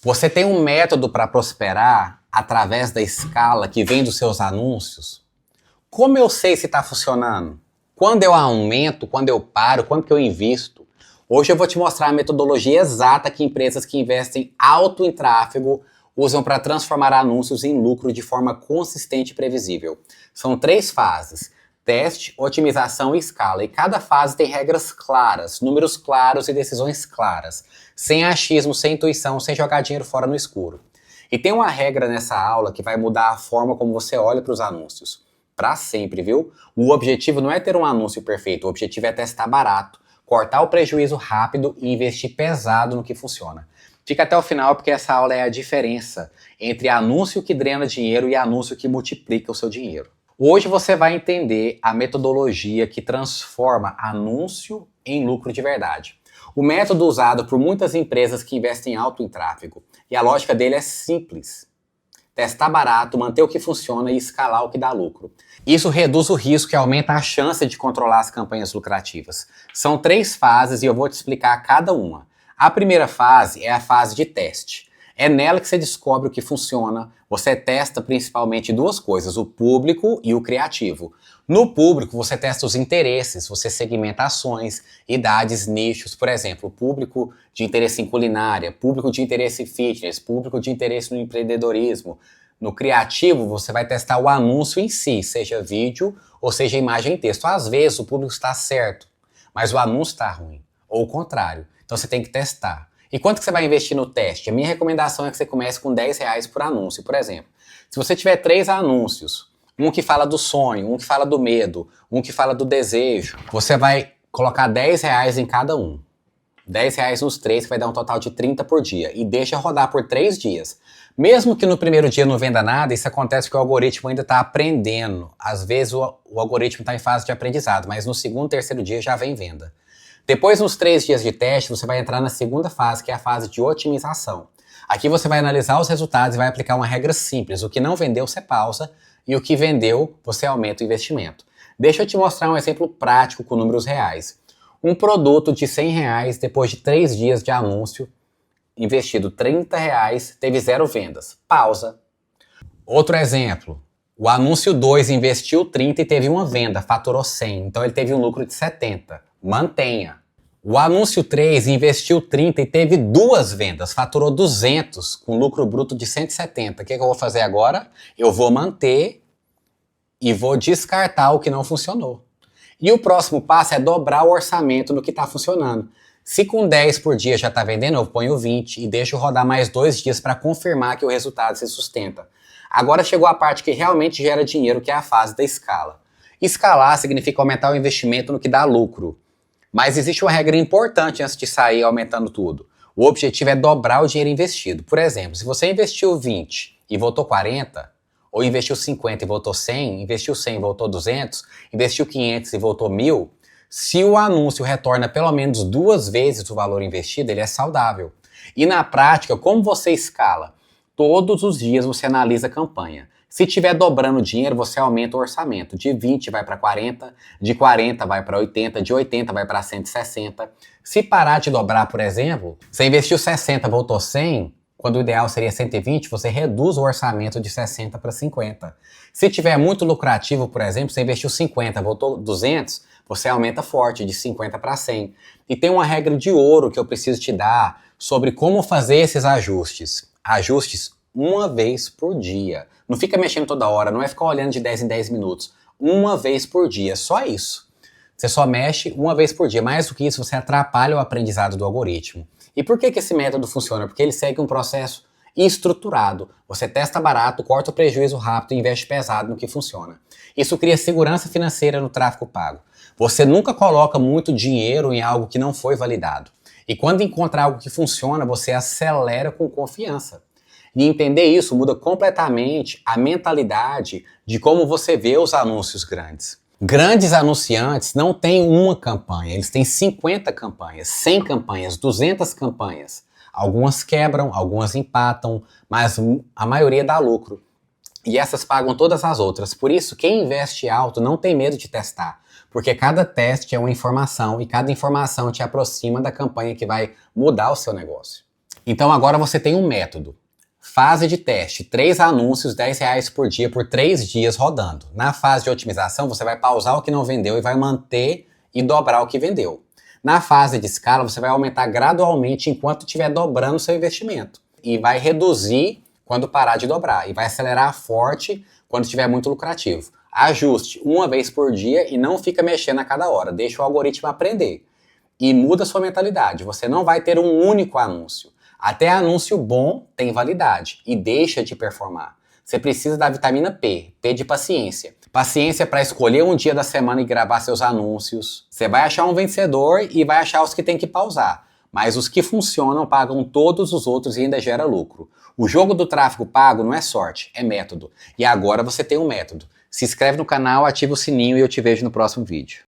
Você tem um método para prosperar através da escala que vem dos seus anúncios? Como eu sei se está funcionando? Quando eu aumento, quando eu paro, quando que eu invisto? Hoje eu vou te mostrar a metodologia exata que empresas que investem alto em tráfego usam para transformar anúncios em lucro de forma consistente e previsível. São 3 fases: teste, otimização e escala. E cada fase tem regras claras, números claros e decisões claras. Sem achismo, sem intuição, sem jogar dinheiro fora no escuro. E tem uma regra nessa aula que vai mudar a forma como você olha para os anúncios. Para sempre, viu? O objetivo não é ter um anúncio perfeito, o objetivo é testar barato, cortar o prejuízo rápido e investir pesado no que funciona. Fica até o final porque essa aula é a diferença entre anúncio que drena dinheiro e anúncio que multiplica o seu dinheiro. Hoje você vai entender a metodologia que transforma anúncio em lucro de verdade. O método usado por muitas empresas que investem alto em tráfego. E a lógica dele é simples: testar barato, manter o que funciona e escalar o que dá lucro. Isso reduz o risco e aumenta a chance de controlar as campanhas lucrativas. São 3 fases e eu vou te explicar cada uma. A primeira fase é a fase de teste. É nela que você descobre o que funciona. Você testa principalmente 2 coisas, o público e o criativo. No público, você testa os interesses, você segmenta ações, idades, nichos. Por exemplo, público de interesse em culinária, público de interesse em fitness, público de interesse no empreendedorismo. No criativo, você vai testar o anúncio em si, seja vídeo ou seja imagem e texto. Às vezes, o público está certo, mas o anúncio está ruim, ou o contrário. Então, você tem que testar. E quanto que você vai investir no teste? A minha recomendação é que você comece com R$10 por anúncio, por exemplo. Se você tiver 3 anúncios, um que fala do sonho, um que fala do medo, um que fala do desejo, você vai colocar R$10 em cada um. R$10 nos 3, que vai dar um total de 30 por dia. E deixa rodar por 3 dias. Mesmo que no primeiro dia não venda nada, isso acontece porque o algoritmo ainda está aprendendo. Às vezes o algoritmo está em fase de aprendizado, mas no segundo, terceiro dia já vem venda. Depois, nos 3 dias de teste, você vai entrar na segunda fase, que é a fase de otimização. Aqui você vai analisar os resultados e vai aplicar uma regra simples. O que não vendeu, você pausa, e o que vendeu, você aumenta o investimento. Deixa eu te mostrar um exemplo prático com números reais. Um produto de R$100, depois de 3 dias de anúncio, investido R$30, teve 0 vendas. Pausa. Outro exemplo. O anúncio 2 investiu 30 e teve uma venda, faturou 100. Então ele teve um lucro de 70. Mantenha. O anúncio 3 investiu 30 e teve 2 vendas, faturou 200 com lucro bruto de 170. O que eu vou fazer agora? Eu vou manter e vou descartar o que não funcionou. E o próximo passo é dobrar o orçamento no que está funcionando. Se com 10 por dia já está vendendo, eu ponho 20 e deixo rodar mais 2 dias para confirmar que o resultado se sustenta. Agora chegou a parte que realmente gera dinheiro, que é a fase da escala. Escalar significa aumentar o investimento no que dá lucro. Mas existe uma regra importante antes de sair aumentando tudo. O objetivo é dobrar o dinheiro investido. Por exemplo, se você investiu 20 e voltou 40, ou investiu 50 e voltou 100, investiu 100 e voltou 200, investiu 500 e voltou 1000, se o anúncio retorna pelo menos 2 vezes o valor investido, ele é saudável. E na prática, como você escala? Todos os dias você analisa a campanha. Se estiver dobrando o dinheiro, você aumenta o orçamento. De 20 vai para 40, de 40 vai para 80, de 80 vai para 160. Se parar de dobrar, por exemplo, você investiu 60, voltou 100, quando o ideal seria 120, você reduz o orçamento de 60 para 50. Se tiver muito lucrativo, por exemplo, você investiu 50, voltou 200, você aumenta forte, de 50 para 100. E tem uma regra de ouro que eu preciso te dar sobre como fazer esses ajustes. Ajustes uma vez por dia. Não fica mexendo toda hora, não é ficar olhando de 10 em 10 minutos. Uma vez por dia, só isso. Você só mexe uma vez por dia. Mais do que isso, você atrapalha o aprendizado do algoritmo. E por que esse método funciona? Porque ele segue um processo estruturado. Você testa barato, corta o prejuízo rápido e investe pesado no que funciona. Isso cria segurança financeira no tráfego pago. Você nunca coloca muito dinheiro em algo que não foi validado. E quando encontra algo que funciona, você acelera com confiança. E entender isso muda completamente a mentalidade de como você vê os anúncios grandes. Grandes anunciantes não têm uma campanha, eles têm 50 campanhas, 100 campanhas, 200 campanhas. Algumas quebram, algumas empatam, mas a maioria dá lucro. E essas pagam todas as outras. Por isso, quem investe alto não tem medo de testar. Porque cada teste é uma informação e cada informação te aproxima da campanha que vai mudar o seu negócio. Então agora você tem um método. Fase de teste, 3 anúncios, R$10 por dia, por 3 dias rodando. Na fase de otimização, você vai pausar o que não vendeu e vai manter e dobrar o que vendeu. Na fase de escala, você vai aumentar gradualmente enquanto estiver dobrando o seu investimento. E vai reduzir quando parar de dobrar. E vai acelerar forte quando estiver muito lucrativo. Ajuste uma vez por dia e não fica mexendo a cada hora. Deixa o algoritmo aprender. E muda sua mentalidade. Você não vai ter um único anúncio. Até anúncio bom tem validade e deixa de performar. Você precisa da vitamina P, P de paciência. Paciência para escolher um dia da semana e gravar seus anúncios. Você vai achar um vencedor e vai achar os que tem que pausar. Mas os que funcionam pagam todos os outros e ainda gera lucro. O jogo do tráfego pago não é sorte, é método. E agora você tem um método. Se inscreve no canal, ativa o sininho e eu te vejo no próximo vídeo.